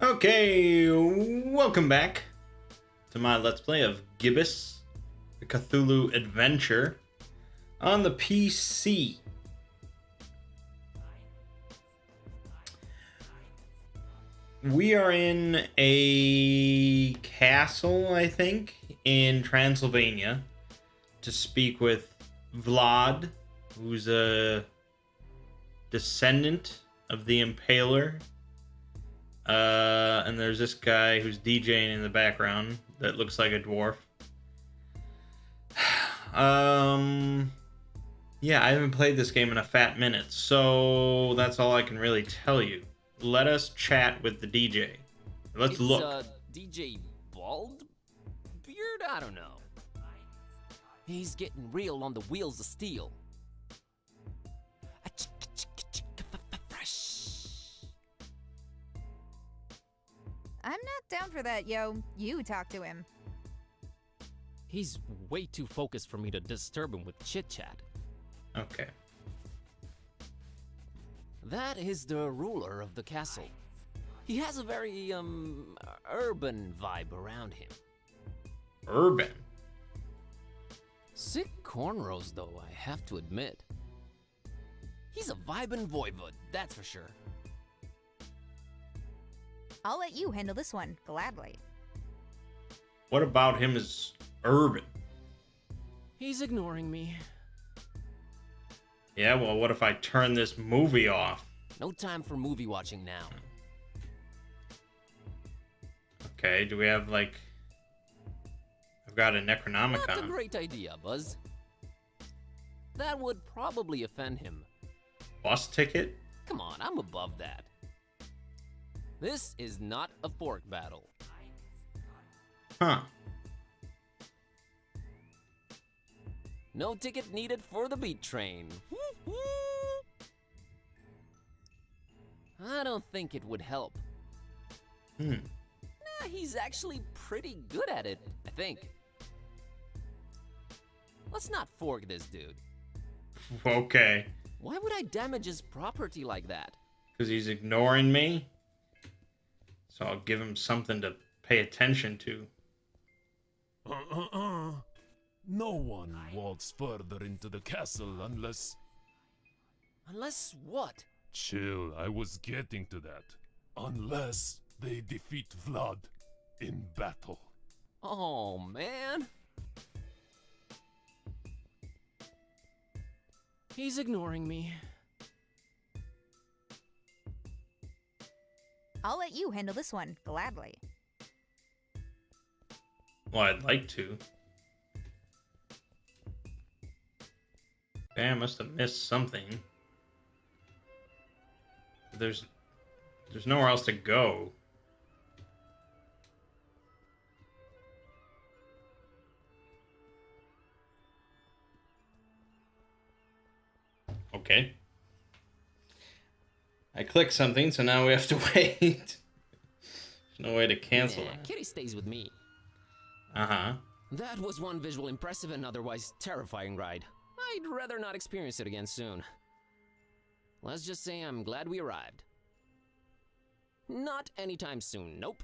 Okay, welcome back to my Let's Play of Gibbous, the Cthulhu Adventure on the PC. We are in a castle, I think, in Transylvania to speak with Vlad, who's a descendant of the Impaler. And there's this guy who's DJing in the background that looks like a dwarf. Yeah, I haven't played this game in a fat minute, so that's all I can really tell you. Let us chat with the DJ. Let's look. DJ Bald Beard? I don't know. He's getting real on the wheels of steel. I'm not down for that, yo. You talk to him. He's way too focused for me to disturb him with chit-chat. Okay. That is the ruler of the castle. He has a very, urban vibe around him. Urban? Sick cornrows, though, I have to admit. He's a vibin' voivod, that's for sure. I'll let you handle this one, gladly. What about him is urban? He's ignoring me. Yeah, well, what if I turn this movie off? No time for movie watching now. Okay, do we have, like... I've got a Not a Necronomicon. great idea, Buzz. That would probably offend him. Bus ticket? Come on, I'm above that. This is not a fork battle. Huh. No ticket needed for the beat train. I don't think it would help. Nah, he's actually pretty good at it, I think. Let's not fork this dude. Okay. Why would I damage his property like that? Because he's ignoring me? So I'll give him something to pay attention to. No one walks further into the castle unless... Unless what? Chill, I was getting to that. Unless they defeat Vlad in battle. Oh, man. He's ignoring me. I'll let you handle this one, gladly. Well, I'd like to. Damn, I must have missed something. There's nowhere else to go. Okay. I clicked something, so now we have to wait. There's no way to cancel Yeah, it. Kitty stays with me. Uh-huh. That was one visual impressive and otherwise terrifying ride. I'd rather not experience it again soon. Let's just say I'm glad we arrived. Not anytime soon, nope.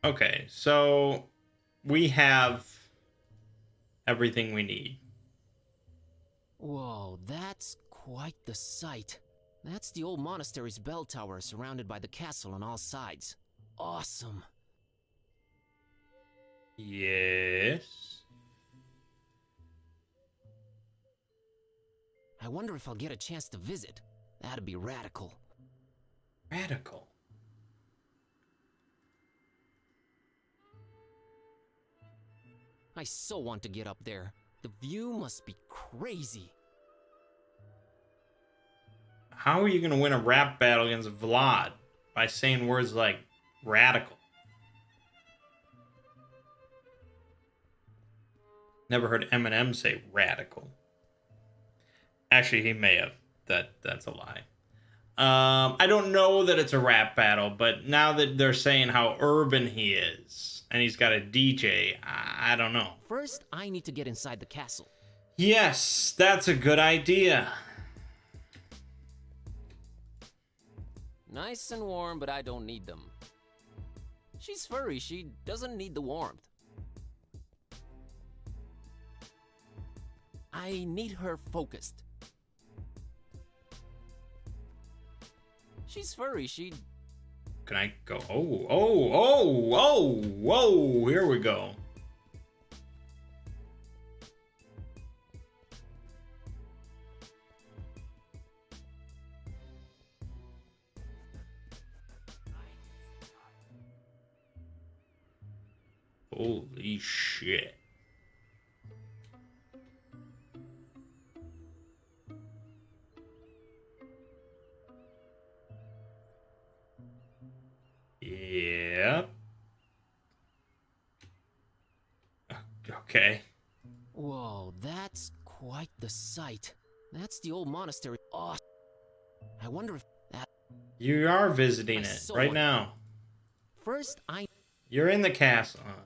Okay, so we have everything we need. Whoa, that's quite the sight. That's the old monastery's bell tower surrounded by the castle on all sides. Awesome. Yes. I wonder if I'll get a chance to visit. That'd be radical. Radical. I so want to get up there. The view must be crazy. How are you going to win a rap battle against Vlad? By saying words like radical. Never heard Eminem say radical. Actually, he may have. That's a lie. I don't know that it's a rap battle, but now that they're saying how urban he is, and he's got a DJ, I don't know. First, I need to get inside the castle. Yes, that's a good idea. Nice and warm, but I don't need them. She's furry, she doesn't need the warmth. I need her focused. She's furry, she... Can I go? Whoa, here we go. Holy shit. Yep. Okay. Whoa, that's quite the sight. That's the old monastery. Oh, I wonder if that... You are visiting I it saw right it. now. First, You're in the castle. Okay.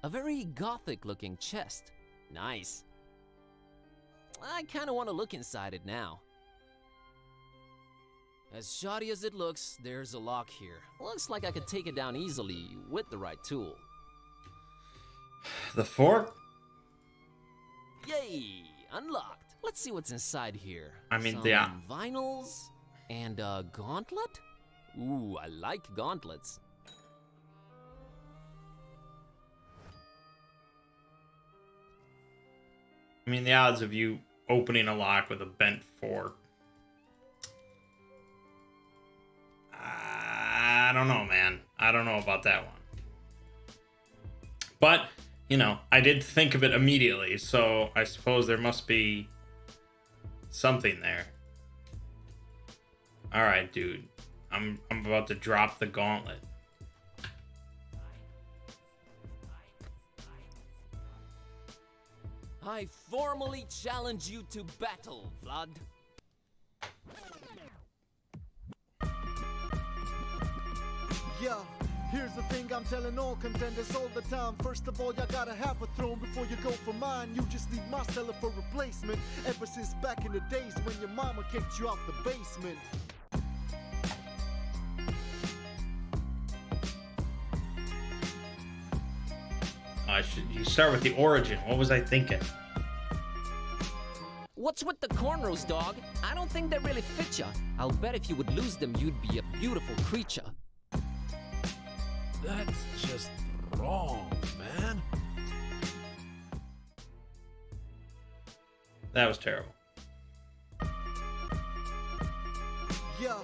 A very gothic-looking chest. Nice. I kinda wanna look inside it now. As shoddy as it looks, there's a lock here. Looks like I could take it down easily with the right tool. The fork? Yay! Unlocked. Let's see what's inside here. I mean, some vinyls and a gauntlet? Ooh, I like gauntlets. I mean, the odds of you opening a lock with a bent fork. I don't know, man. I don't know about that one. But, you know, I did think of it immediately, so I suppose there must be something there. All right, dude. I'm about to drop the gauntlet. I formally challenge you to battle, Vlad. Yeah, here's the thing I'm telling all contenders all the time. First of all, you gotta have a throne before you go for mine. You just need my cellar for replacement. Ever since back in the days when your mama kicked you out the basement. You start with the origin. What was I thinking? What's with the cornrows, dog? I don't think they really fit ya. I'll bet if you would lose them, you'd be a beautiful creature. That's just wrong, man. That was terrible. Yeah,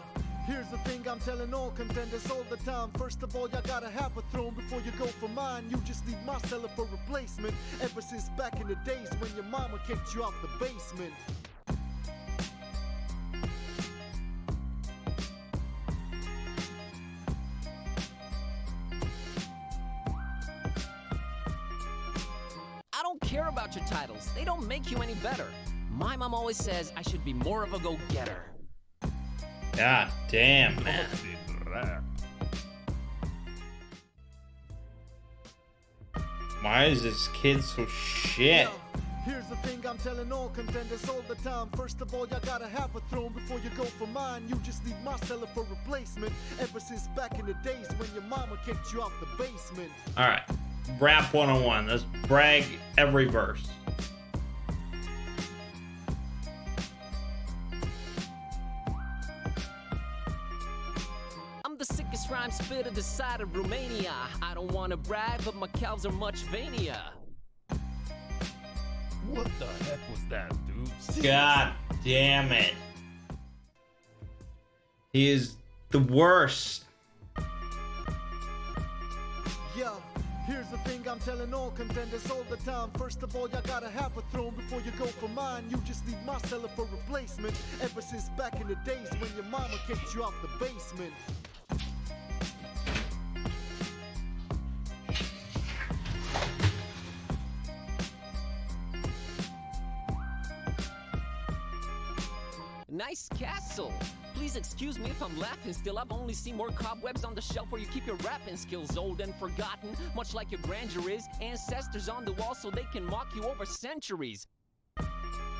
here's the thing I'm telling all contenders all the time. First of all, you gotta have a throne before you go for mine. You just need my cellar for replacement. Ever since back in the days when your mama kicked you out the basement. I don't care about your titles. They don't make you any better. My mom always says I should be more of a go-getter. God damn, man. Why is this kid so shit? Yeah, here's the thing I'm telling all contenders all the time. First of all, you gotta have a throne before you go for mine. You just need my cellar for replacement. Ever since back in the days when your mama kicked you out the basement. All right, rap 101. Let's brag every verse. I'm the sickest rhyme spitter this side of Romania. I don't wanna brag, but my calves are much veinier. What the heck was that, dude? God damn it. He is the worst. Yeah, here's the thing I'm telling all contenders all the time. First of all, you gotta have a throne before you go for mine. You just need my cellar for replacement. Ever since back in the days when your mama kicked you out the basement. nice castle. Please excuse me if I'm laughing still. I've only seen more cobwebs on the shelf where you keep your rapping skills. Old and forgotten, much like your grandeur is. Ancestors on the wall so they can mock you over centuries.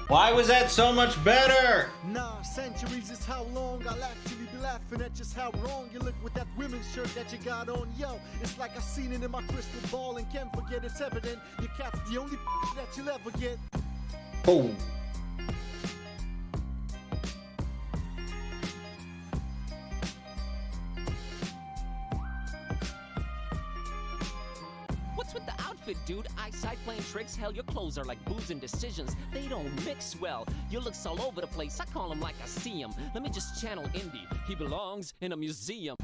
Why was that so much better? Nah, centuries is how long I'll actually be laughing at just how wrong you look with that women's shirt that you got on. Yo, it's like I seen it in my crystal ball and can't forget it's evident. Your cat's the only that you'll ever get. Oh. What's with the outfit, dude? Eyesight playing tricks? Hell, your clothes are like boobs and decisions. They don't mix well. Your looks all over the place. I call him like I see him. Let me just channel Indy. He belongs in a museum.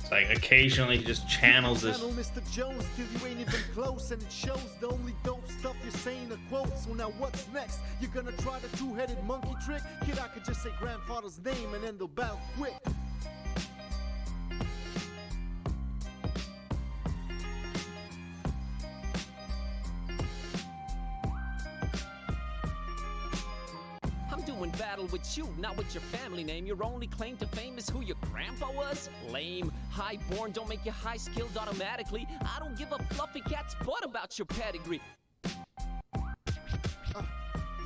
It's like occasionally he just channels this. Channel Mr. Jones till you ain't even close, and it shows the only dope stuff you're saying are quotes. So now what's next? You're gonna try the two-headed monkey trick? Kid, I could just say grandfather's name and end the battle quick. In battle with you, not with your family name. Your only claim to fame is who your grandpa was? Lame. Highborn don't make you high-skilled automatically. I don't give a fluffy cat's butt about your pedigree.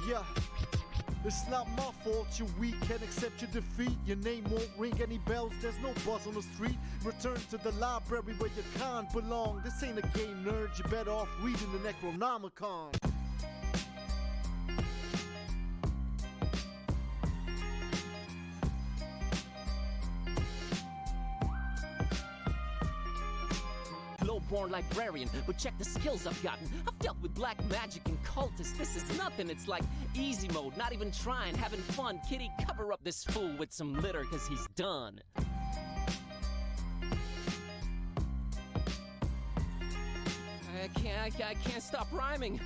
Yeah. It's not my fault you're weak, can't accept your defeat. Your name won't ring any bells, there's no buzz on the street. Return to the library where your kind belong. This ain't a game, nerd, you're better off reading the Necronomicon. Born librarian, but check the skills I've gotten. I've dealt with black magic and cultists. This is nothing, it's like easy mode, not even trying, having fun. Kitty, cover up this fool with some litter, cause he's done. I can't stop rhyming.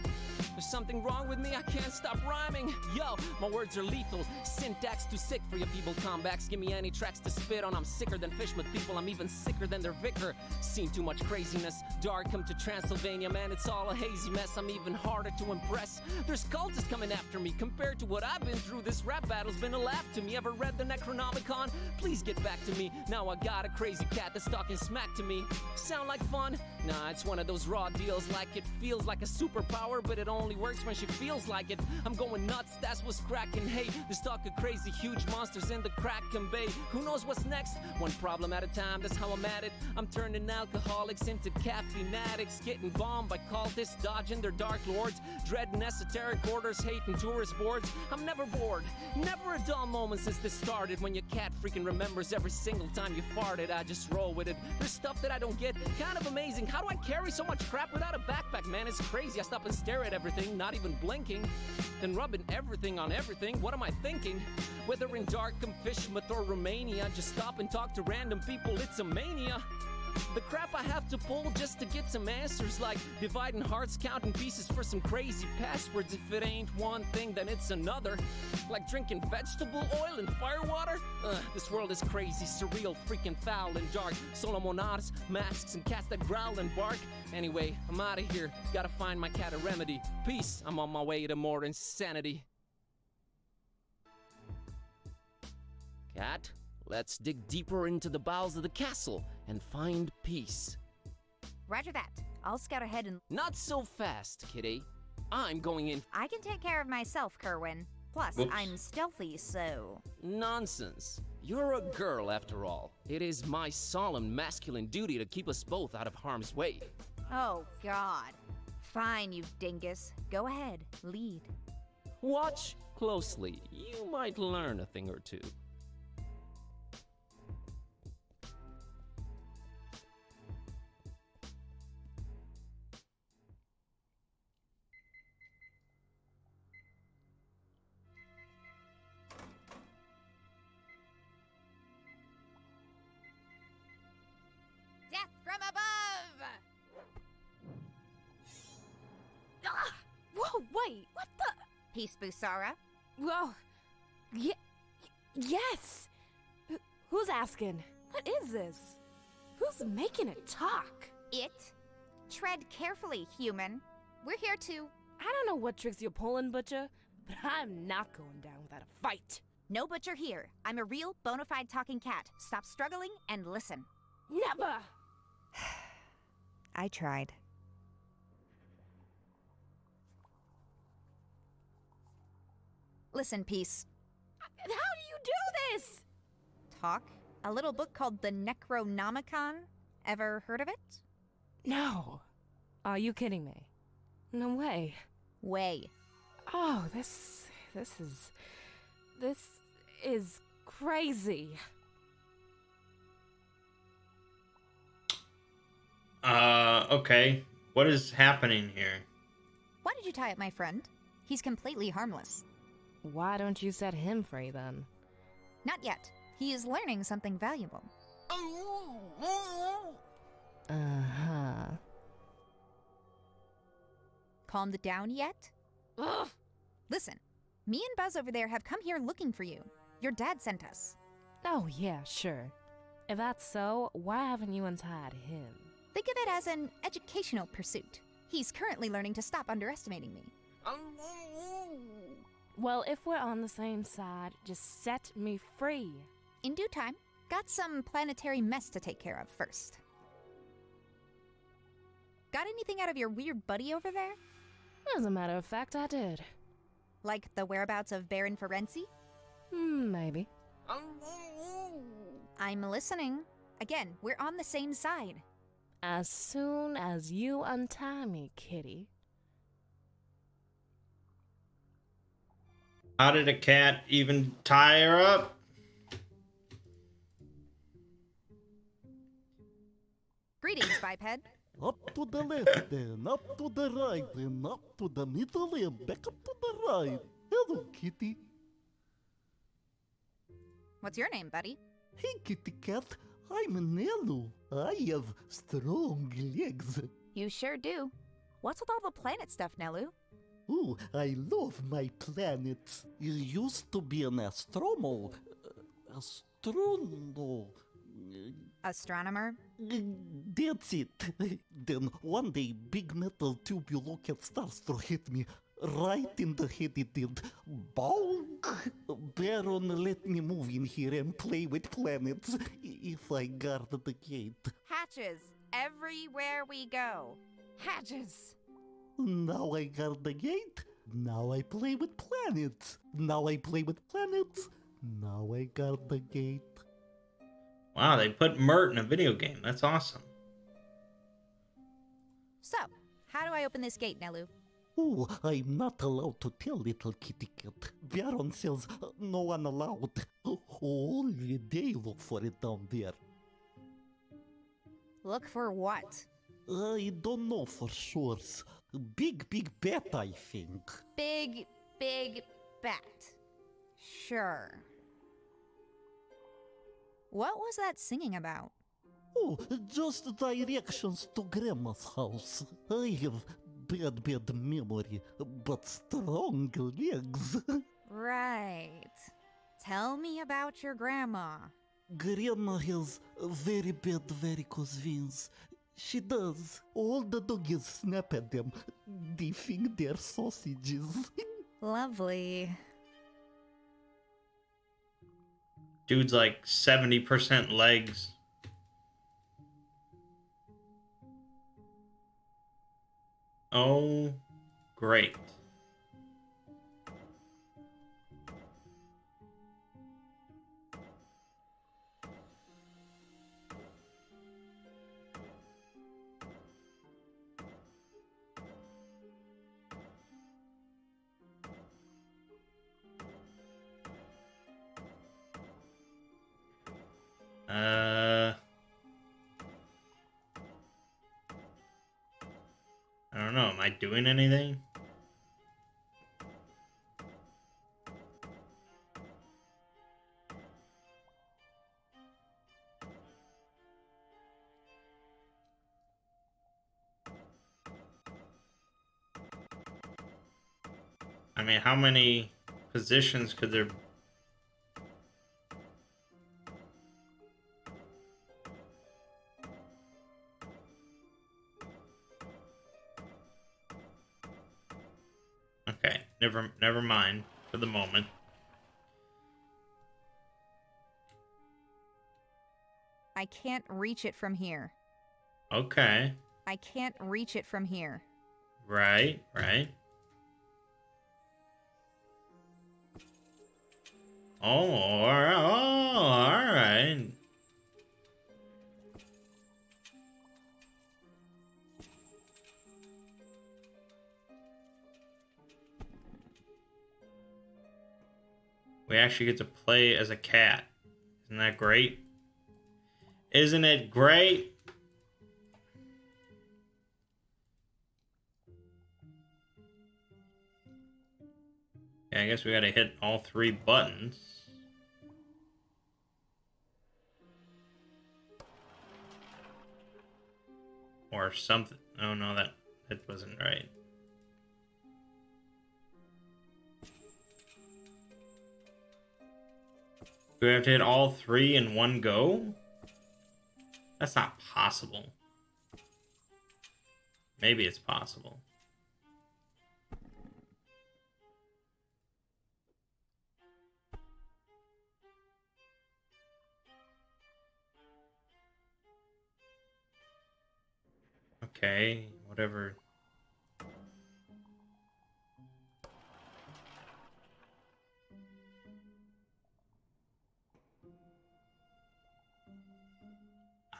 There's something wrong with me, I can't stop rhyming. Yo, my words are lethal. Syntax too sick for your feeble comebacks. Give me any tracks to spit on. I'm sicker than fish with people. I'm even sicker than their vicar. Seen too much craziness. Dark come to Transylvania, man, it's all a hazy mess. I'm even harder to impress. There's cultists coming after me. Compared to what I've been through, this rap battle's been a laugh to me. Ever read the Necronomicon? Please get back to me. Now I got a crazy cat that's talking smack to me. Sound like fun? Nah, it's one of those raw deals. Like it feels like a superpower, but it only works when she feels like it. I'm going nuts, that's what's cracking. Hey, there's talk of crazy huge monsters in the Kraken Bay. Who knows what's next? One problem at a time, that's how I'm at it. I'm turning alcoholics into caffeine addicts, getting bombed by cultists, dodging their dark lords, dreading esoteric orders, hating tourist boards. I'm never bored, never a dull moment since this started. When your cat freaking remembers every single time you farted, I just roll with it. There's stuff that I don't get, kind of amazing. How do I carry so much crap without a backpack, man? It's crazy. I stop and stare at everything, not even blinking, then rubbing everything on everything. What am I thinking? Whether in Darkham, Fishmouth, or Romania, just stop and talk to random people, it's a mania. The crap I have to pull just to get some answers, like dividing hearts, counting pieces for some crazy passwords. If it ain't one thing, then it's another. Like drinking vegetable oil and firewater? This world is crazy, surreal, freaking foul and dark. Solomonars, masks, and cats that growl and bark. Anyway, I'm out of here. Gotta find my cat a remedy. Peace, I'm on my way to more insanity. Cat? Let's dig deeper into the bowels of the castle and find peace. Roger that. I'll scout ahead and... Not so fast, kitty. I'm going in. I can take care of myself, Kerwin. Plus, Whoops. I'm stealthy, so... Nonsense. You're a girl, after all. It is my solemn masculine duty to keep us both out of harm's way. Oh, God. Fine, you dingus. Go ahead. Lead. Watch closely. You might learn a thing or two. Death from above! Ah! Whoa, wait, what the? Peace, Busara. Whoa. Yes! Who's asking? What is this? Who's making it talk? It? Tread carefully, human. We're here to... I don't know what tricks you're pulling, Butcher, but I'm not going down without a fight. No butcher here. I'm a real, bona fide talking cat. Stop struggling and listen. Never! I tried. Listen, Peace. How do you do this? Talk? A little book called the Necronomicon. Ever heard of it? No. Are you kidding me? No way. Way. Oh, this is crazy. Okay. What is happening here? Why did you tie up my friend? He's completely harmless. Why don't you set him free then? Not yet. He is learning something valuable. Uh-huh. Calmed down yet? Ugh. Listen, me and Buzz over there have come here looking for you. Your dad sent us. Oh, yeah, sure. If that's so, why haven't you untied him? Think of it as an educational pursuit. He's currently learning to stop underestimating me. Well, if we're on the same side, just set me free. In due time, got some planetary mess to take care of first. Got anything out of your weird buddy over there? As a matter of fact, I did. Like the whereabouts of Baron Ferenzi? Maybe. I'm listening. Again, we're on the same side. As soon as you untie me, kitty. How did a cat even tie her up? Greetings, biped. Up to the left, then up to the right, then up to the middle, and back up to the right. Hello, kitty. What's your name, buddy? Hey, kitty cat. I'm Nelu. I have strong legs. You sure do. What's with all the planet stuff, Nelu? Ooh, I love my planets. You used to be an astronomer. Astronomer? That's it. Then one day, big metal tubular cat starstruck hit me right in the head. It did. Bonk! Baron, let me move in here and play with planets if I guard the gate. Hatches. Everywhere we go. Hatches. Now I guard the gate. Now I play with planets. Now I play with planets. Now I guard the gate. Wow, they put Mert in a video game. That's awesome. So, how do I open this gate, Nelu? Oh, I'm not allowed to tell little kitty cat. Baron says no one allowed. Only they look for it down there. Look for what? I don't know for sure. Big bat, I think. Big bat. Sure. What was that singing about? Oh, just directions to Grandma's house. I have bad memory, but strong legs. Right. Tell me about your grandma. Grandma has very bad varicose veins. She does. All the doggies snap at them. They think they're sausages. Lovely. Dude's like 70% legs. Oh, great. I don't know. Am I doing anything? I mean, how many positions could there be? Okay. Never mind for the moment. I can't reach it from here. Okay. I can't reach it from here. Right. Oh, all right. We actually get to play as a cat. Isn't that great? Isn't it great? Yeah, I guess we gotta hit all 3 buttons. Or something. Oh no, that wasn't right. Do we have to hit all 3 in one go? That's not possible. Maybe it's possible. Okay, whatever.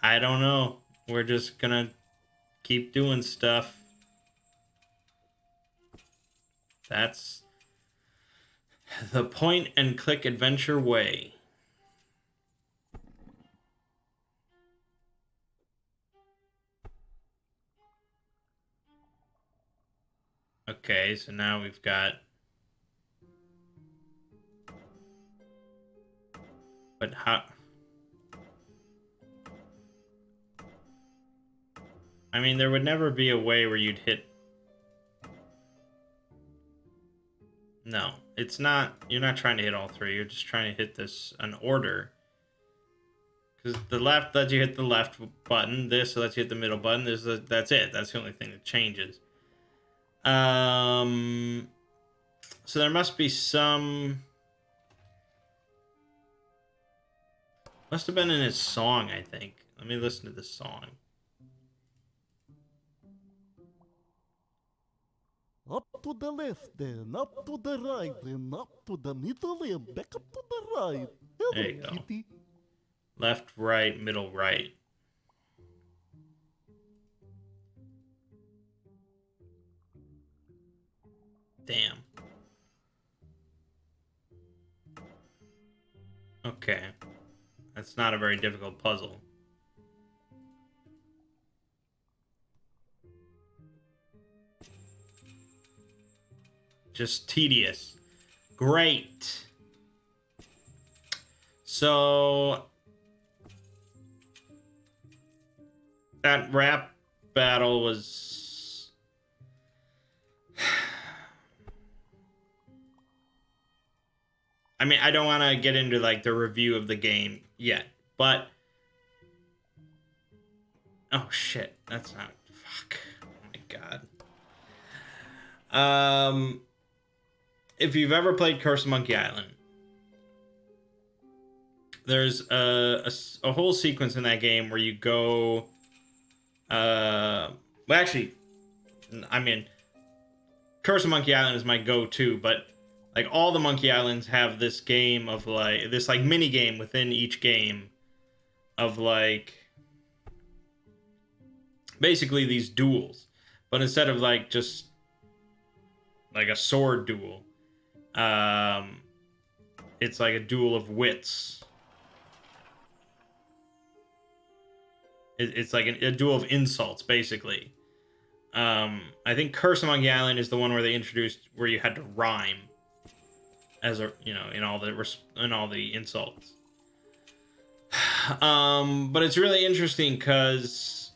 I don't know. We're just gonna keep doing stuff. That's the point and click adventure way. Okay, so now we've got... But how... I mean, there would never be a way where you'd hit... No, it's not... You're not trying to hit all 3. You're just trying to hit this in order. Because the left lets you hit the left button. This lets you hit the middle button. That's it. That's the only thing that changes. So there must be some... Must have been in his song, I think. Let me listen to this song. Up to the left, then up to the right, then up to the middle, and back up to the right. Hello, There you go. kitty. Left, right, middle, right. Damn. Okay. That's not a very difficult puzzle. Just tedious. Great. So that rap battle was I mean, I don't want to get into like the review of the game yet, but oh shit, that's not fuck. Oh my god. If you've ever played Curse of Monkey Island, there's a whole sequence in that game where you go well actually I mean Curse of Monkey Island is my go-to, but like all the Monkey Islands have this game of like this like mini game within each game of like basically these duels, but instead of like just like a sword duel, it's like a duel of wits. It's like a duel of insults, basically. I think Curse of Monkey Island is the one where they introduced where you had to rhyme as a in all the insults. But it's really interesting because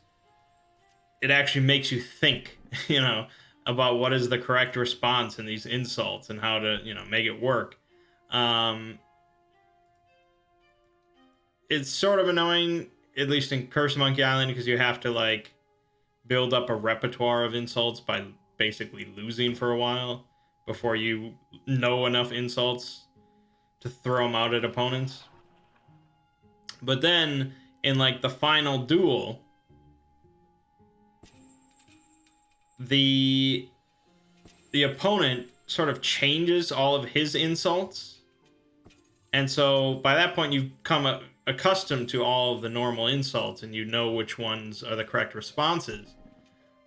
it actually makes you think, about what is the correct response in these insults and how to make it work. It's sort of annoying, at least in Curse of Monkey Island, because you have to like build up a repertoire of insults by basically losing for a while before you know enough insults to throw them out at opponents. But then in like the final duel, the opponent sort of changes all of his insults. And so by that point, you've come accustomed to all of the normal insults and you know which ones are the correct responses.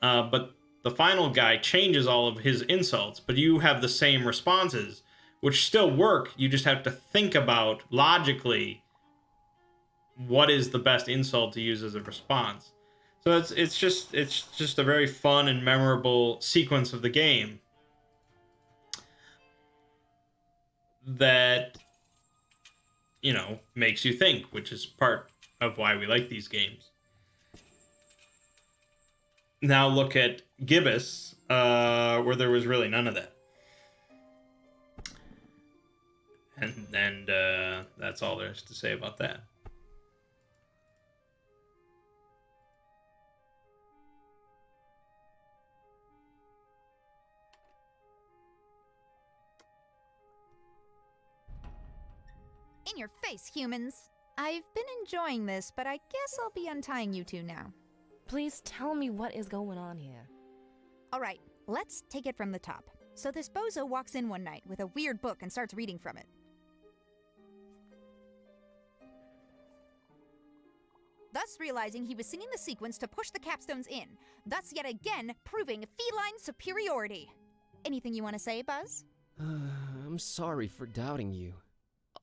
But the final guy changes all of his insults, but you have the same responses, which still work. You just have to think about logically what is the best insult to use as a response. So it's just a very fun and memorable sequence of the game that, you know, makes you think, which is part of why we like these games. Now look at Gibbous, where there was really none of that. And that's all there is to say about that. In your face, humans. I've been enjoying this, but I guess I'll be untying you two now. Please tell me what is going on here. All right, let's take it from the top. So this bozo walks in one night with a weird book and starts reading from it. Thus realizing he was singing the sequence to push the capstones in, thus yet again proving feline superiority. Anything you want to say, Buzz? I'm sorry for doubting you.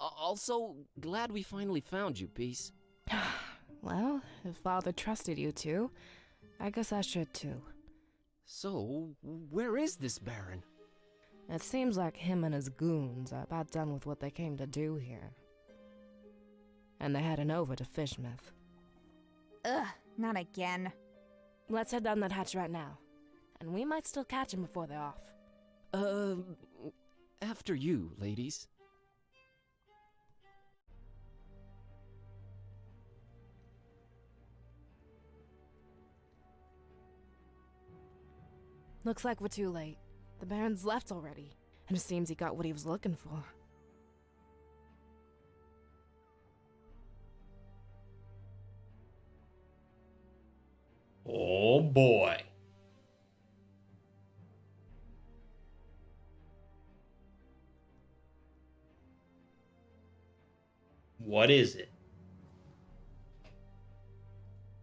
Also, glad we finally found you, Peace. Well, if Father trusted you two, I guess I should too. So, where is this Baron? It seems like him and his goons are about done with what they came to do here. And they're heading over to Fishmouth. Ugh, not again. Let's head down that hatch right now. And we might still catch him before they're off. After you, ladies. Looks like we're too late. The Baron's left already, and it seems he got what he was looking for. Oh boy. What is it?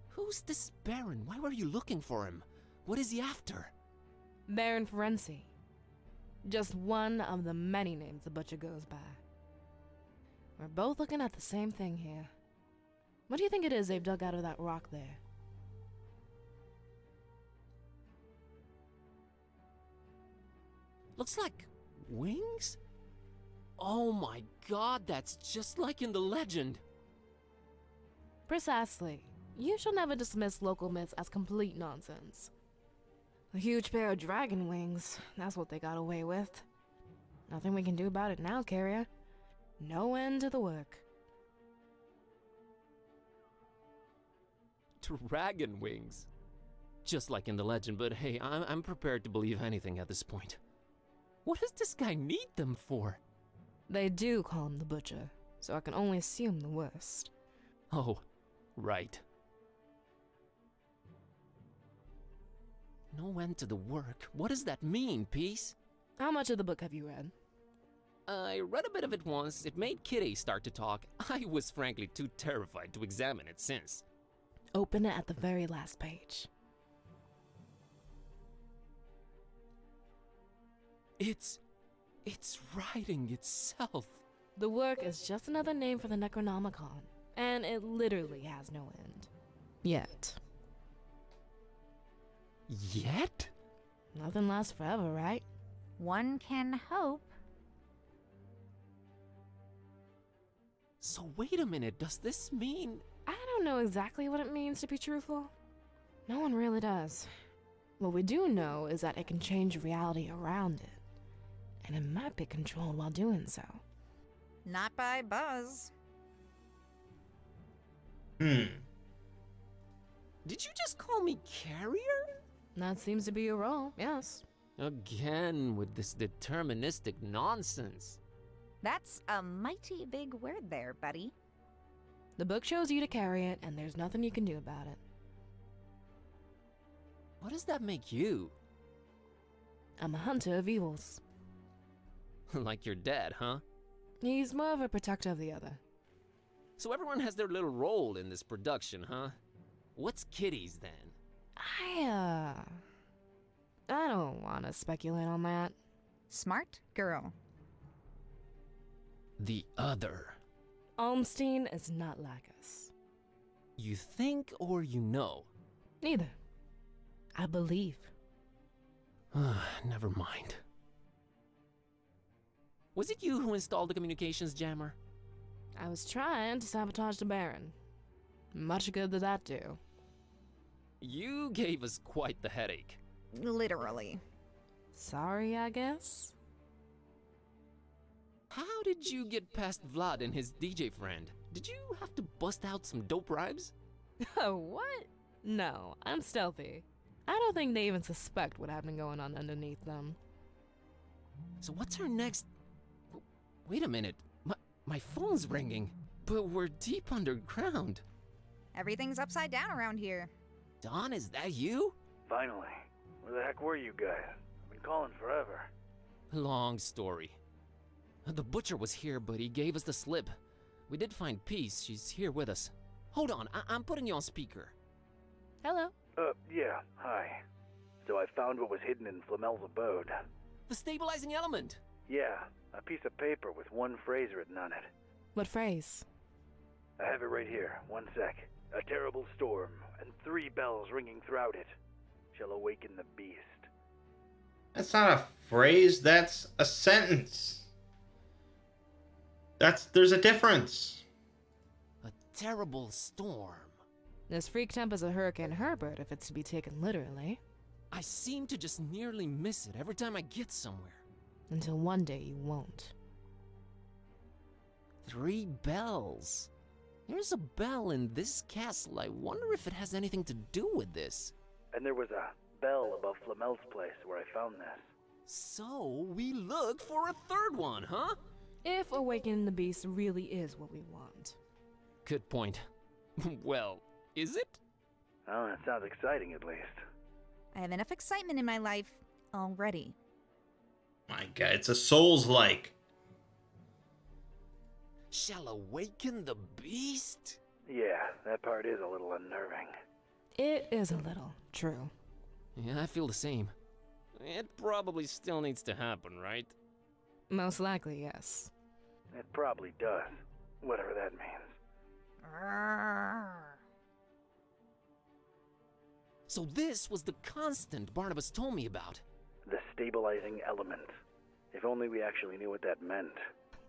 Who's this Baron? Why were you looking for him? What is he after? Baron Ferenci. Just one of the many names the Butcher goes by. We're both looking at the same thing here. What do you think it is they've dug out of that rock there? Looks like wings? Oh my god, that's just like in the legend. Precisely. You shall never dismiss local myths as complete nonsense. A huge pair of dragon wings, that's what they got away with. Nothing we can do about it now, Carrier. No end to the work. Dragon wings? Just like in the legend, but hey, I'm prepared to believe anything at this point. What does this guy need them for? They do call him the Butcher, so I can only assume the worst. Oh, right. No end to the work. What does that mean, Peace? How much of the book have you read? I read a bit of it once. It made Kitty start to talk. I was frankly too terrified to examine it since. Open it at the very last page. It's writing itself. The work is just another name for the Necronomicon, and it literally has no end. Yet. Yet? Nothing lasts forever, right? One can hope. So wait a minute, does this mean... I don't know exactly what it means to be truthful. No one really does. What we do know is that it can change reality around it. And it might be controlled while doing so. Not by Buzz. Did you just call me Carrier? That seems to be your role, yes. Again with this deterministic nonsense. That's a mighty big word there, buddy. The book shows you to carry it, and there's nothing you can do about it. What does that make you? I'm a hunter of evils. Like your dad, huh? He's more of a protector of the other. So everyone has their little role in this production, huh? What's Kitty's then? I don't want to speculate on that. Smart girl. The other. Olmstein is not like us. You think or you know? Neither. I believe. Never mind. Was it you who installed the communications jammer? I was trying to sabotage the Baron. Much good did that do. You gave us quite the headache. Literally. Sorry, I guess? How did you get past Vlad and his DJ friend? Did you have to bust out some dope rhymes? Oh, what? No, I'm stealthy. I don't think they even suspect what had been going on underneath them. So what's our next... Wait a minute. My phone's ringing. But we're deep underground. Everything's upside down around here. Don, is that you? Finally. Where the heck were you guys? I've been calling forever. Long story. The butcher was here, but he gave us the slip. We did find Peace. She's here with us. Hold on, I'm putting you on speaker. Hello? Yeah, hi. So I found what was hidden in Flamel's abode. The stabilizing element. Yeah, a piece of paper with one phrase written on it. What phrase? I have it right here, one sec. A terrible storm, and 3 bells ringing throughout it, shall awaken the beast. That's not a phrase, that's a sentence. There's a difference. A terrible storm. As freaked up as a Hurricane Herbert, if it's to be taken literally. I seem to just nearly miss it every time I get somewhere. Until one day you won't. 3 bells. There's a bell in this castle. I wonder if it has anything to do with this. And there was a bell above Flamel's place where I found this. So, we look for a 3rd one, huh? If awakening the beast really is what we want. Good point. Well, is it? Oh, that sounds exciting at least. I have enough excitement in my life already. My God, it's a Souls-like. Shall awaken the beast? Yeah, that part is a little unnerving. It is a little, true. Yeah, I feel the same. It probably still needs to happen, right? Most likely, yes. It probably does, whatever that means. So this was the constant Barnabas told me about. The stabilizing element. If only we actually knew what that meant.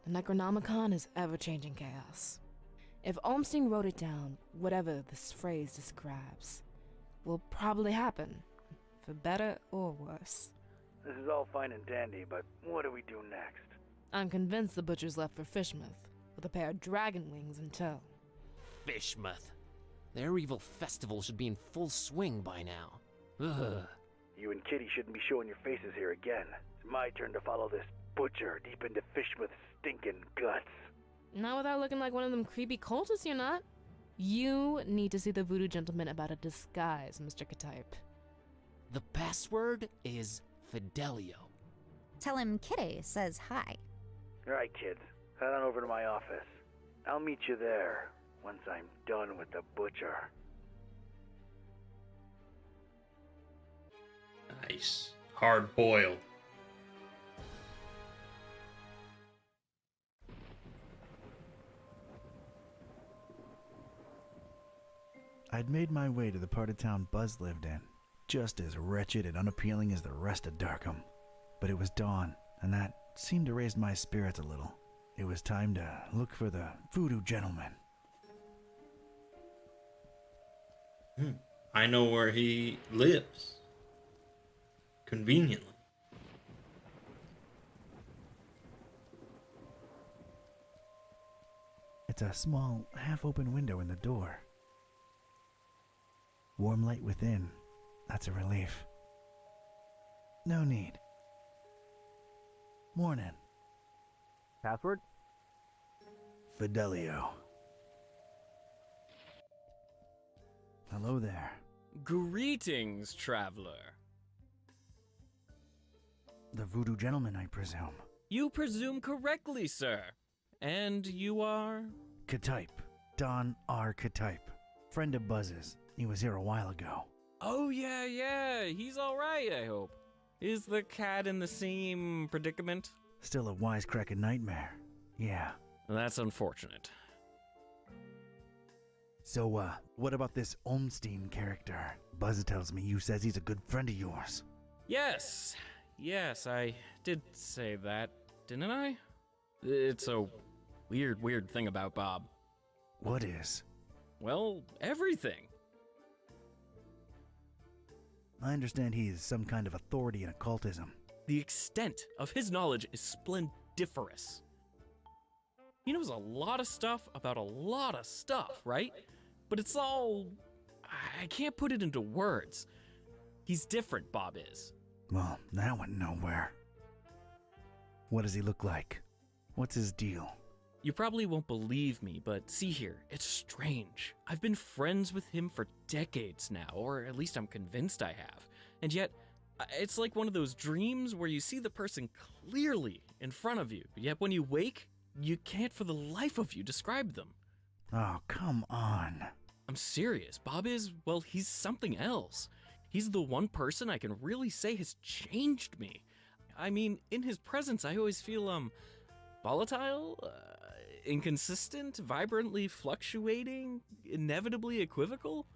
The Necronomicon is ever-changing chaos. If Olmstein wrote it down, whatever this phrase describes, will probably happen, for better or worse. This is all fine and dandy, but what do we do next? I'm convinced the butcher's left for Fishmouth, with a pair of dragon wings in tow. Fishmouth. Their evil festival should be in full swing by now. Ugh. You and Kitty shouldn't be showing your faces here again. It's my turn to follow this butcher deep into Fishmouth's stinking guts. Not without looking like one of them creepy cultists, you're not. You need to see the voodoo gentleman about a disguise, Mr. Ktype. The password is Fidelio. Tell him Kitty says hi. Alright, kids. Head on over to my office. I'll meet you there once I'm done with the butcher. Nice. Hard boiled. I'd made my way to the part of town Buzz lived in, just as wretched and unappealing as the rest of Darkham. But it was dawn, and that seemed to raise my spirits a little. It was time to look for the voodoo gentleman. I know where he lives. Conveniently. It's a small, half-open window in the door. Warm light within. That's a relief. No need. Morning. Password? Fidelio. Hello there. Greetings, traveler. The voodoo gentleman, I presume. You presume correctly, sir. And you are? Ktype. Don R. Ktype. Friend of Buzz's. He was here a while ago. Oh, yeah. He's alright, I hope. Is the cat in the same predicament? Still a wisecracking nightmare. Yeah. That's unfortunate. So, what about this Olmstein character? Buzz tells me you says he's a good friend of yours. Yes, I did say that, didn't I? It's a weird thing about Bob. What is? Well, everything. I understand he is some kind of authority in occultism. The extent of his knowledge is splendiferous. He knows a lot of stuff about a lot of stuff, right? But it's all... I can't put it into words. He's different, Bob is. Well, that went nowhere. What does he look like? What's his deal? You probably won't believe me, but see here, it's strange. I've been friends with him for decades now, or at least I'm convinced I have. And yet, it's like one of those dreams where you see the person clearly in front of you, but yet when you wake, you can't for the life of you describe them. Oh, come on. I'm serious. Bob is, well, he's something else. He's the one person I can really say has changed me. I mean, in his presence, I always feel, volatile, inconsistent, vibrantly fluctuating, inevitably equivocal.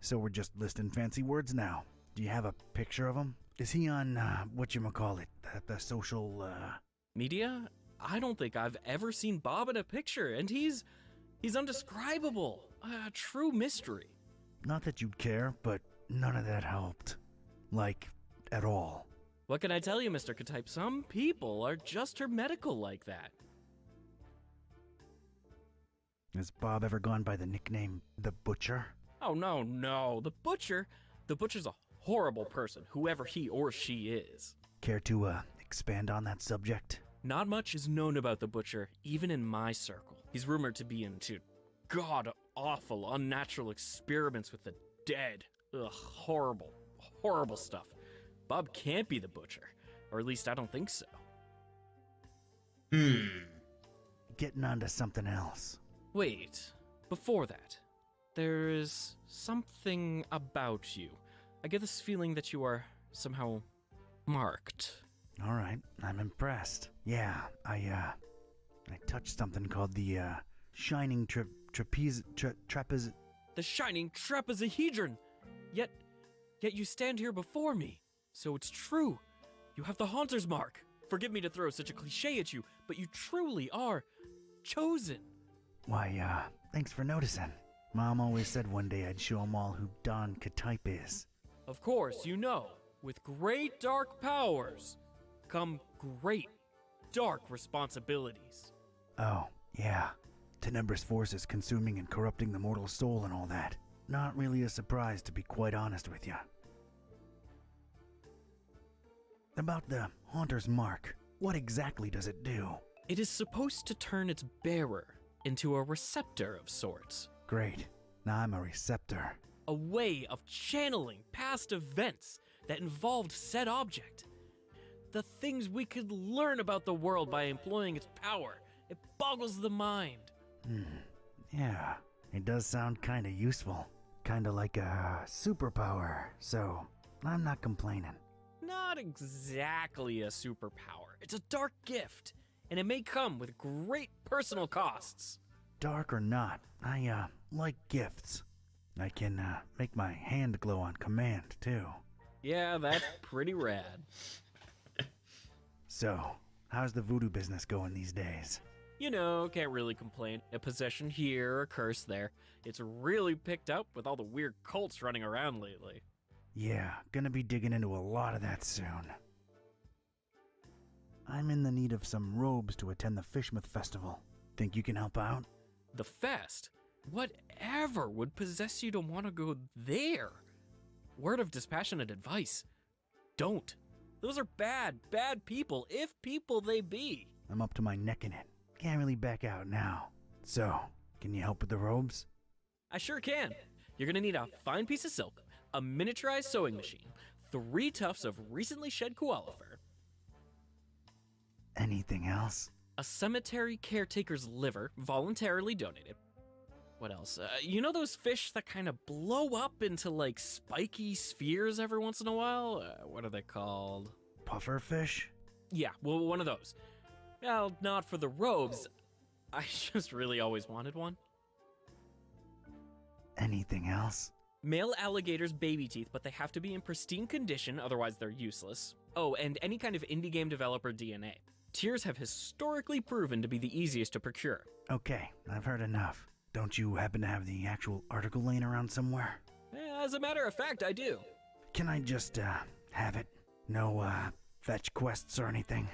So we're just listing fancy words now. Do you have a picture of him? Is he on, whatchamacallit, the social, Media? I don't think I've ever seen Bob in a picture, and he's undescribable. A true mystery. Not that you'd care, but none of that helped. Like, at all. What can I tell you, Mr. Ktype? Some people are just hermetical like that. Has Bob ever gone by the nickname The Butcher? Oh, no. The Butcher's a horrible person, whoever he or she is. Care to, expand on that subject? Not much is known about the Butcher, even in my circle. He's rumored to be into god-awful, unnatural experiments with the dead. Ugh, horrible stuff. Bob can't be the Butcher, or at least I don't think so. Getting on to something else. Wait, before that, there is something about you. I get this feeling that you are somehow marked. All right, I'm impressed. Yeah, I touched something called the, Shining Trapeze... The Shining Trapezohedron! Yet you stand here before me. So it's true. You have the Haunter's Mark. Forgive me to throw such a cliche at you, but you truly are chosen. Why, thanks for noticing. Mom always said one day I'd show 'em all who Don Ktype is. Of course, you know, with great dark powers come great dark responsibilities. Oh, yeah. Tenebrous forces consuming and corrupting the mortal soul and all that. Not really a surprise, to be quite honest with you. About the Haunter's Mark, what exactly does it do? It is supposed to turn its bearer into a receptor of sorts. Great. Now I'm a receptor. A way of channeling past events that involved said object. The things we could learn about the world by employing its power. It boggles the mind. Yeah, it does sound kinda useful. Kinda like a superpower, so I'm not complaining. Not exactly a superpower. It's a dark gift, and it may come with great personal costs. Dark or not, I, like gifts. I can, make my hand glow on command, too. Yeah, that's pretty rad. So, how's the voodoo business going these days? You know, can't really complain. A possession here, a curse there. It's really picked up with all the weird cults running around lately. Yeah, gonna be digging into a lot of that soon. I'm in the need of some robes to attend the Fishmouth Festival. Think you can help out? The fest? Whatever would possess you to want to go there? Word of dispassionate advice. Don't. Those are bad, bad people, if people they be. I'm up to my neck in it. Can't really back out now. So, can you help with the robes? I sure can. You're gonna need a fine piece of silk, a miniaturized sewing machine, 3 tufts of recently shed koala fur, Anything else? a cemetery caretaker's liver, voluntarily donated. What else? You know those fish that kind of blow up into like spiky spheres every once in a while? What are they called? Puffer fish? Yeah, well, one of those. Well, not for the robes. I just really always wanted one. Anything else? Male alligators' baby teeth, but they have to be in pristine condition, otherwise they're useless. Oh, and any kind of indie game developer DNA. Tears have historically proven to be the easiest to procure. Okay, I've heard enough. Don't you happen to have the actual article laying around somewhere? As a matter of fact, I do. Can I just, have it? No, fetch quests or anything?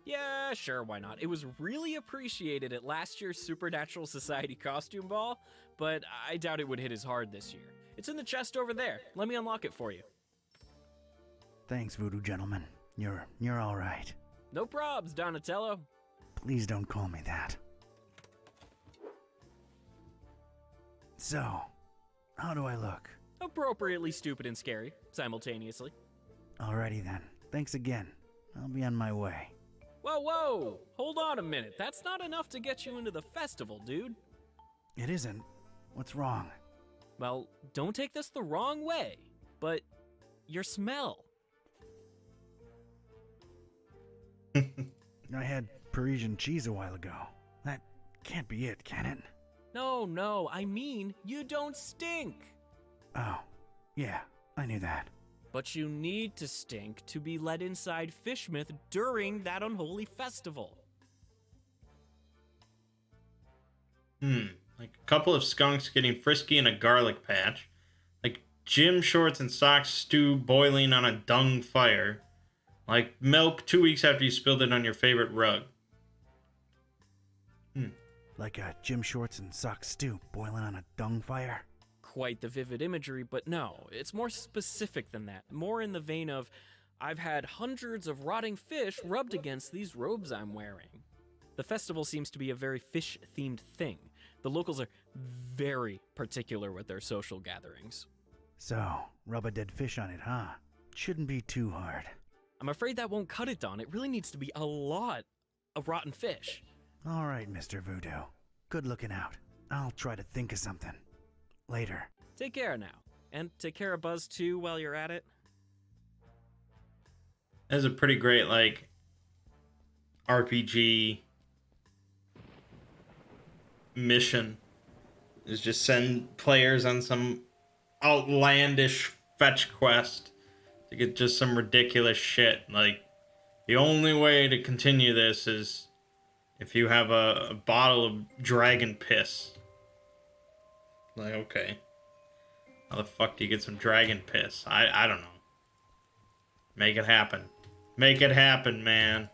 Yeah, sure, why not? It was really appreciated at last year's Supernatural Society costume ball, but I doubt it would hit as hard this year. It's in the chest over there. Let me unlock it for you. Thanks, Voodoo Gentleman. You're all right. No probs, Donatello. Please don't call me that. So, how do I look? Appropriately stupid and scary, simultaneously. Alrighty then. Thanks again. I'll be on my way. Whoa, whoa! Hold on a minute. That's not enough to get you into the festival, dude. It isn't. What's wrong? Well, don't take this the wrong way, but your smell. I had Parisian cheese a while ago. That can't be it, can it? No, I mean, you don't stink. Oh, yeah, I knew that. But you need to stink to be let inside Fishmouth during that unholy festival. Like a couple of skunks getting frisky in a garlic patch. Like gym shorts and socks stew boiling on a dung fire. Like milk 2 weeks after you spilled it on your favorite rug. Like a gym shorts and socks stew boiling on a dung fire? Quite the vivid imagery, but no, it's more specific than that. More in the vein of, I've had hundreds of rotting fish rubbed against these robes I'm wearing. The festival seems to be a very fish-themed thing. The locals are very particular with their social gatherings. So, rub a dead fish on it, huh? Shouldn't be too hard. I'm afraid that won't cut it, Don. It really needs to be a lot of rotten fish. All right, Mr. Voodoo. Good looking out. I'll try to think of something. Later. Take care now. And take care of Buzz too while you're at it. That's a pretty great, like, RPG mission. Is just send players on some outlandish fetch quest to get just some ridiculous shit. Like, the only way to continue this is if you have a bottle of dragon piss. Like, okay. How the fuck do you get some dragon piss? I don't know. Make it happen. Make it happen, man.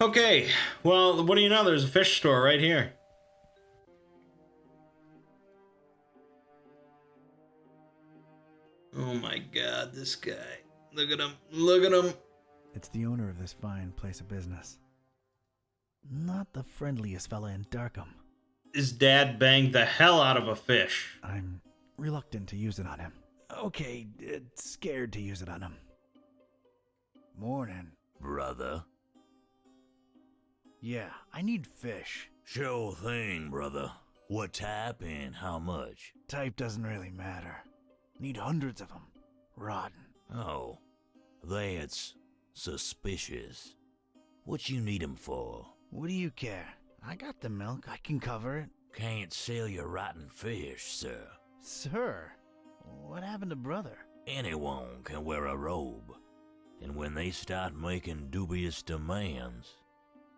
Okay. Well, what do you know? There's a fish store right here. Oh my god, this guy. Look at him. Look at him. It's the owner of this fine place of business. Not the friendliest fella in Darkham. His dad banged the hell out of a fish. I'm reluctant to use it on him. Okay, scared to use it on him. Morning. Brother? Yeah, I need fish. Sure thing, brother. What type and how much? Type doesn't really matter. Need hundreds of them. Rotten. Oh, that's suspicious. What you need 'em for? What do you care? I got the milk. I can cover it. Can't sell your rotten fish, sir. Sir? What happened to brother? Anyone can wear a robe. And when they start making dubious demands,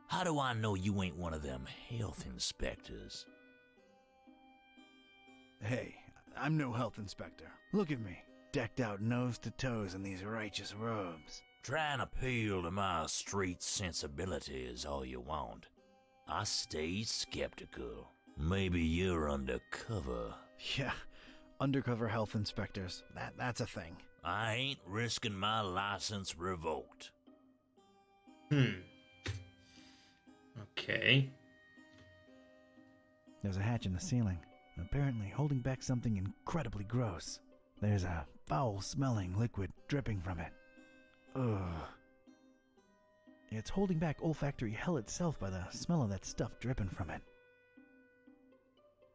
how do I know you ain't one of them health inspectors? Hey, I'm no health inspector. Look at me, decked out nose to toes in these righteous robes. Try and appeal to my street sensibilities all you want. I stay skeptical. Maybe you're undercover. Yeah, undercover health inspectors. That's a thing. I ain't risking my license revoked. Okay. There's a hatch in the ceiling, apparently holding back something incredibly gross. There's a foul-smelling liquid dripping from it. Ugh. It's holding back olfactory hell itself by the smell of that stuff dripping from it.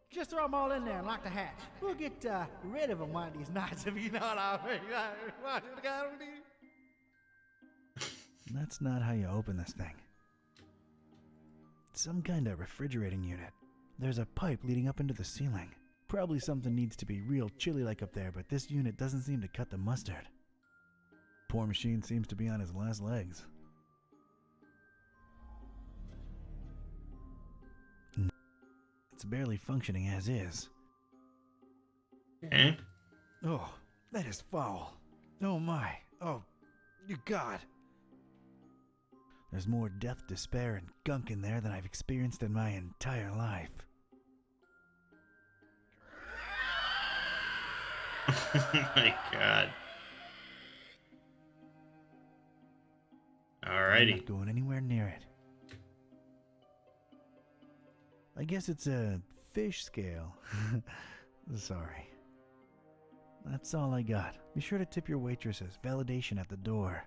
Just throw them all in there and lock the hatch. We'll get rid of them one of these nights, if you know what I mean. That's not how you open this thing. It's some kind of refrigerating unit. There's a pipe leading up into the ceiling. Probably something needs to be real chilly like up there, but this unit doesn't seem to cut the mustard. Poor machine seems to be on his last legs. It's barely functioning as is. Okay. Oh, that is foul. Oh my. Oh, you God. There's more death, despair, and gunk in there than I've experienced in my entire life. Oh my God. I'm Alrighty. not going anywhere near it. I guess it's a fish scale. Sorry. That's all I got. Be sure to tip your waitresses. Validation at the door.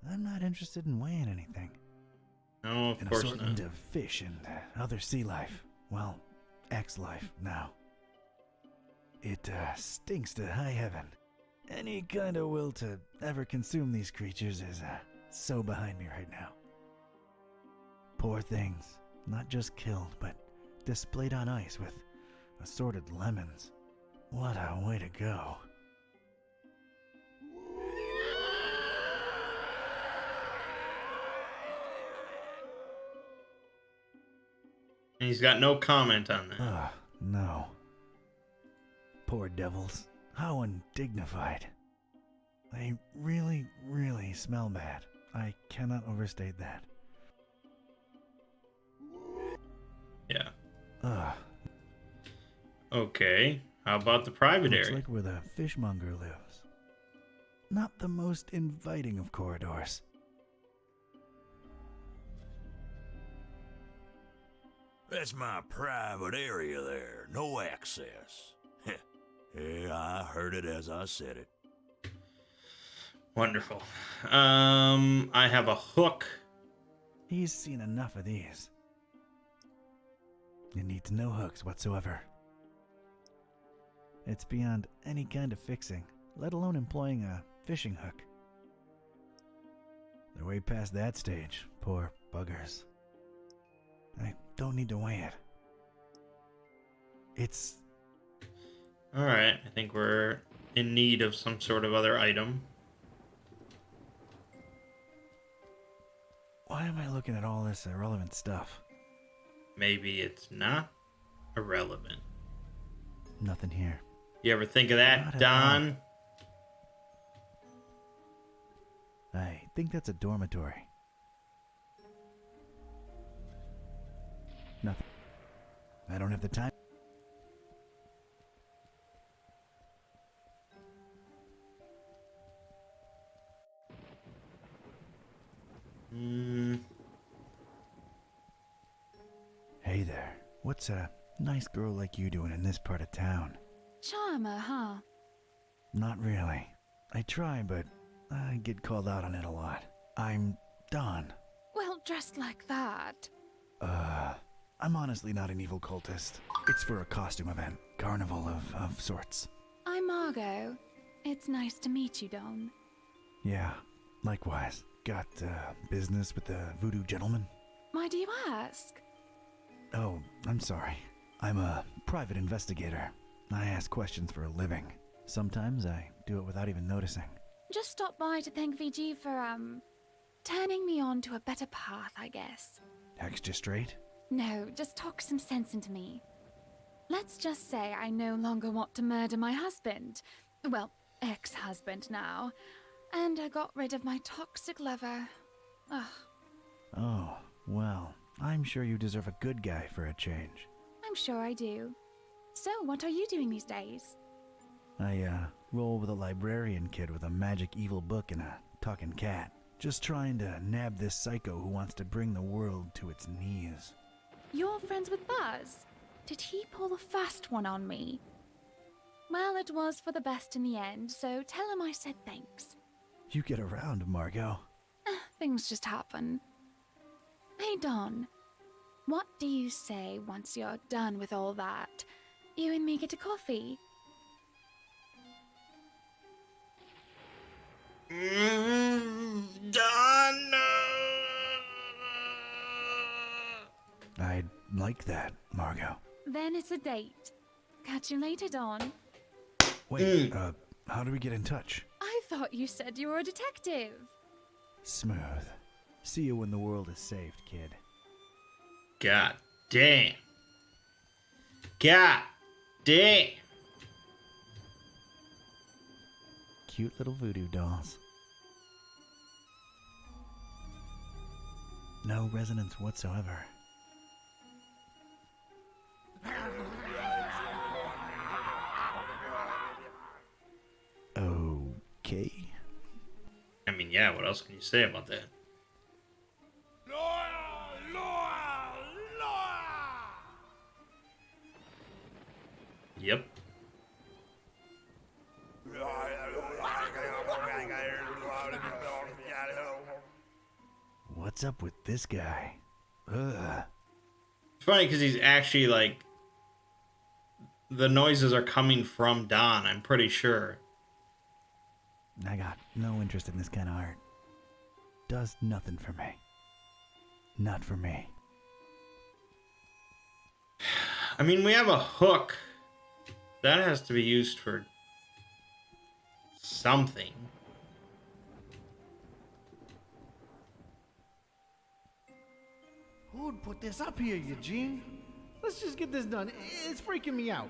I'm not interested in weighing anything. No, of An course assortment not. of fish and other sea life. Well, ex-life now. It stinks to high heaven. Any kind of will to ever consume these creatures is so behind me right now. Poor things, not just killed, but displayed on ice with assorted lemons. What a way to go. And he's got no comment on that. Ugh, no. Poor devils. How undignified. They really, really smell bad. I cannot overstate that. Yeah. Ugh. Okay. How about the private Looks area? like where the fishmonger lives. Not the most inviting of corridors. That's my private area there. No access. Yeah, I heard it as I said it. Wonderful. I have a hook. He's seen enough of these. It needs no hooks whatsoever. It's beyond any kind of fixing, let alone employing a fishing hook. They're way past that stage, poor buggers. I don't need to weigh it. It's... Alright, I think we're in need of some sort of other item. Why am I looking at all this irrelevant stuff? Maybe it's not irrelevant. Nothing here. You ever think of Not that, at Don? I think that's a dormitory. Nothing. I don't have the time. Hey there. What's a nice girl like you doing in this part of town? Charmer, huh? Not really. I try, but I get called out on it a lot. I'm Don. Well, dressed like that. I'm honestly not an evil cultist. It's for a costume event. Carnival of sorts. I'm Margot. It's nice to meet you, Don. Yeah, likewise. Got business with the voodoo gentleman? Why do you ask? Oh, I'm sorry. I'm a private investigator. I ask questions for a living. Sometimes I do it without even noticing. Just stopped by to thank VG for, turning me on to a better path, I guess. Hexed you straight? No, just talk some sense into me. Let's just say I no longer want to murder my husband. Well, ex-husband now. And I got rid of my toxic lover. Ugh. Oh, well, I'm sure you deserve a good guy for a change. I'm sure I do. So, what are you doing these days? I, roll with a librarian kid with a magic evil book and a talking cat. Just trying to nab this psycho who wants to bring the world to its knees. You're friends with Buzz? Did he pull the fast one on me? Well, it was for the best in the end, so tell him I said thanks. You get around, Margot. Things just happen. Hey, Don. What do you say once you're done with all that? You and me get a coffee? Don! I'd like that, Margot. Then it's a date. Catch you later, Don. Wait, how do we get in touch? I thought you said you were a detective. Smooth. See you when the world is saved, kid. God damn. God damn. Cute little voodoo dolls. No resonance whatsoever. Okay. I mean, yeah, what else can you say about that? Yep. What's up with this guy? Ugh. It's funny because he's actually like, the noises are coming from Don, I'm pretty sure. I got no interest in this kind of art. Does nothing for me. Not for me. I mean, we have a hook. That has to be used for something. Who'd put this up here, Eugene? Let's just get this done. It's freaking me out.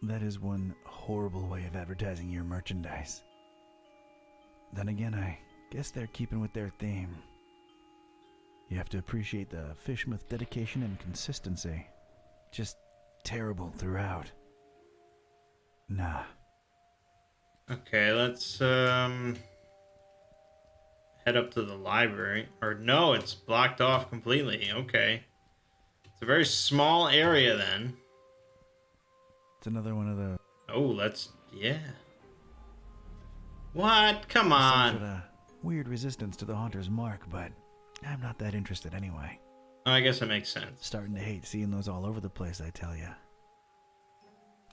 That is one horrible way of advertising your merchandise. Then again, I guess they're keeping with their theme. You have to appreciate the Fishmouth dedication and consistency. Just terrible throughout. Nah. Okay, let's head up to the library. Or no, it's blocked off completely. Okay. It's a very small area then. It's another one of the... Oh, let's... yeah. What? Come on. Some sort of weird resistance to the Haunter's mark, but I'm not that interested anyway. I guess it makes sense. Starting to hate seeing those all over the place, I tell ya.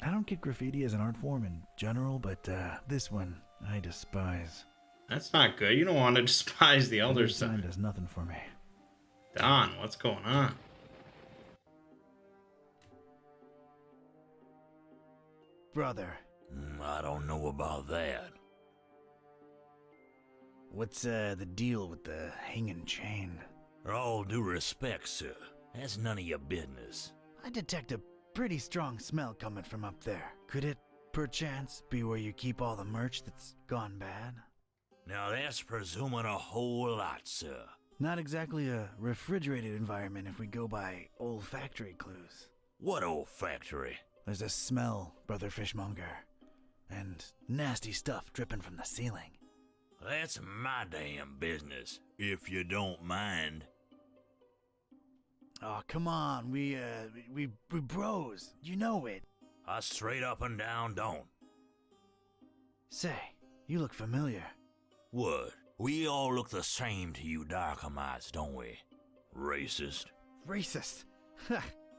I don't get graffiti as an art form in general, but this one I despise. That's not good. You don't want to despise the Elder Sign Sign. does nothing for me. Don, what's going on? Brother. I don't know about that. What's the deal with the hanging chain? All due respect, sir. That's none of your business. I detect a pretty strong smell coming from up there. Could it, perchance, be where you keep all the merch that's gone bad? Now that's presuming a whole lot, sir. Not exactly a refrigerated environment if we go by olfactory clues. What olfactory? There's a smell, Brother Fishmonger. And nasty stuff dripping from the ceiling. That's my damn business, if you don't mind. Oh, come on, we bros. You know it. I straight up and down don't. Say, you look familiar. What? We all look the same to you Darkhamites, don't we? Racist. Racist?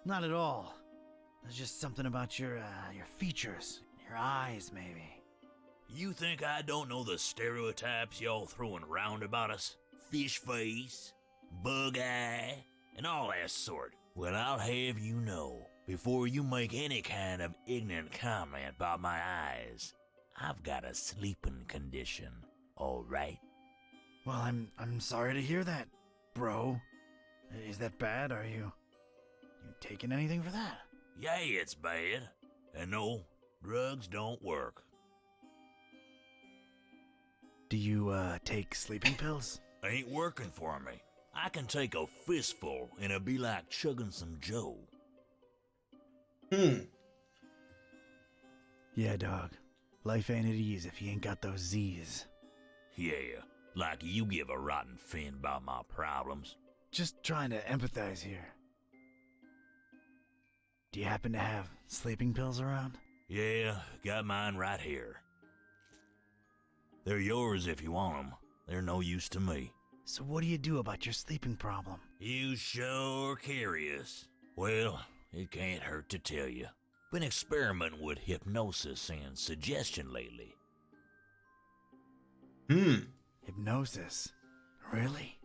Not at all. There's just something about your features, your eyes, maybe. You think I don't know the stereotypes y'all throwing round about us? Fish face, bug eye, and all that sort. Well, I'll have you know, before you make any kind of ignorant comment about my eyes, I've got a sleeping condition, all right? Well, I'm sorry to hear that, bro. Is that bad? Are you taking anything for that? Yeah, it's bad. And no, drugs don't work. Do you take sleeping pills? Ain't working for me. I can take a fistful and it'll be like chugging some Joe. Yeah, dog. Life ain't at ease if you ain't got those Z's. Yeah, like you give a rotten fin about my problems. Just trying to empathize here. Do you happen to have sleeping pills around? Yeah, got mine right here. They're yours if you want them. They're no use to me. So what do you do about your sleeping problem? You sure curious. Well, it can't hurt to tell you. Been experimenting with hypnosis and suggestion lately. Hypnosis? Really?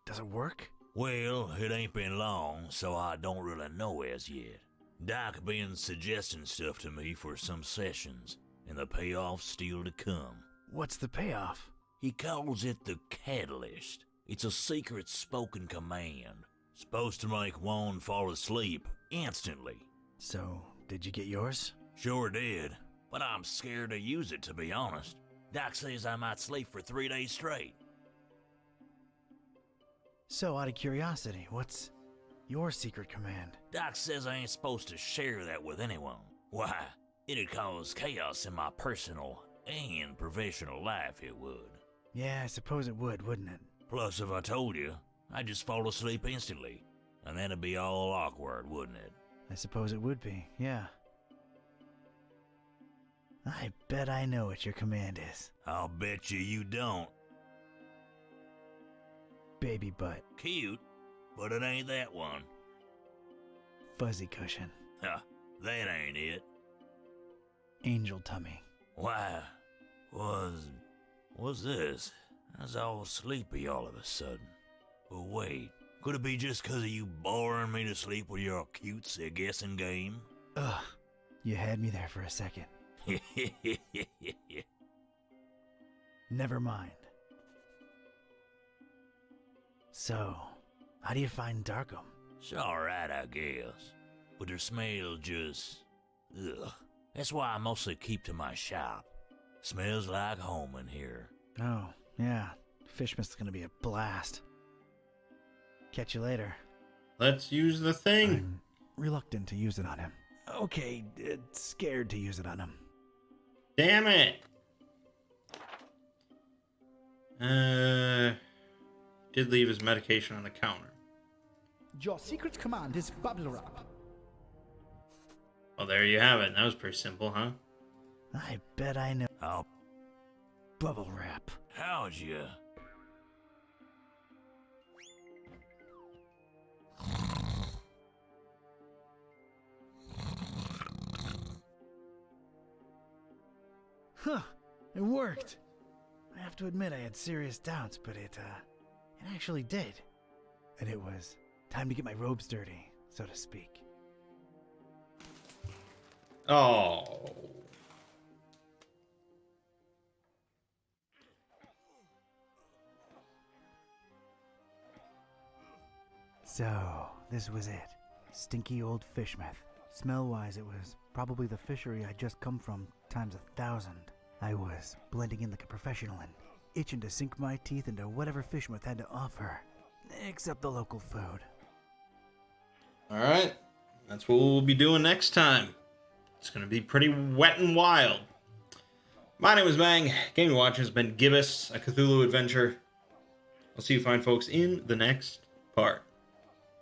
Does it work? Well, it ain't been long, so I don't really know as yet. Doc been suggesting stuff to me for some sessions, and the payoff's still to come. What's the payoff? He calls it the Catalyst. It's a secret spoken command. Supposed to make one fall asleep instantly. So, did you get yours? Sure did, but I'm scared to use it, to be honest. Doc says I might sleep for 3 days straight. So, out of curiosity, what's your secret command? Doc says I ain't supposed to share that with anyone. Why, it'd cause chaos in my personal and professional life, it would. Yeah, I suppose it would, wouldn't it? Plus, if I told you, I'd just fall asleep instantly. And that'd be all awkward, wouldn't it? I suppose it would be, yeah. I bet I know what your command is. I'll bet you don't. Baby butt. Cute, but it ain't that one. Fuzzy cushion. Huh, that ain't it. Angel tummy. Why, what's this? I was all sleepy all of a sudden. But wait, could it be just 'cause of you boring me to sleep with your cutesy guessing game? Ugh, you had me there for a second. Never mind. So, how do you find Darkham? It's alright, I guess. But their smell just... ugh. That's why I mostly keep to my shop. Smells like home in here. Oh, yeah. Fishmist's gonna be a blast. Catch you later. Let's use the thing. I'm reluctant to use it on him. Okay, scared to use it on him. Damn it. Did leave his medication on the counter. Your secret command is bubble wrap. Well, there you have it. That was pretty simple, huh? I bet I know. Oh. Bubble wrap. How'd you? Huh, it worked. I have to admit I had serious doubts, but it actually did. And it was time to get my robes dirty, so to speak. Oh. So, this was it. Stinky old Fishmouth. Smell-wise, it was probably the fishery I'd just come from times 1,000. I was blending in like a professional and itching to sink my teeth into whatever Fishmouth had to offer, except the local food. Alright, that's what we'll be doing next time. It's going to be pretty wet and wild. My name is Mangg. Game you watch has been Gibbous, a Cthulhu adventure. I'll see you fine folks in the next part.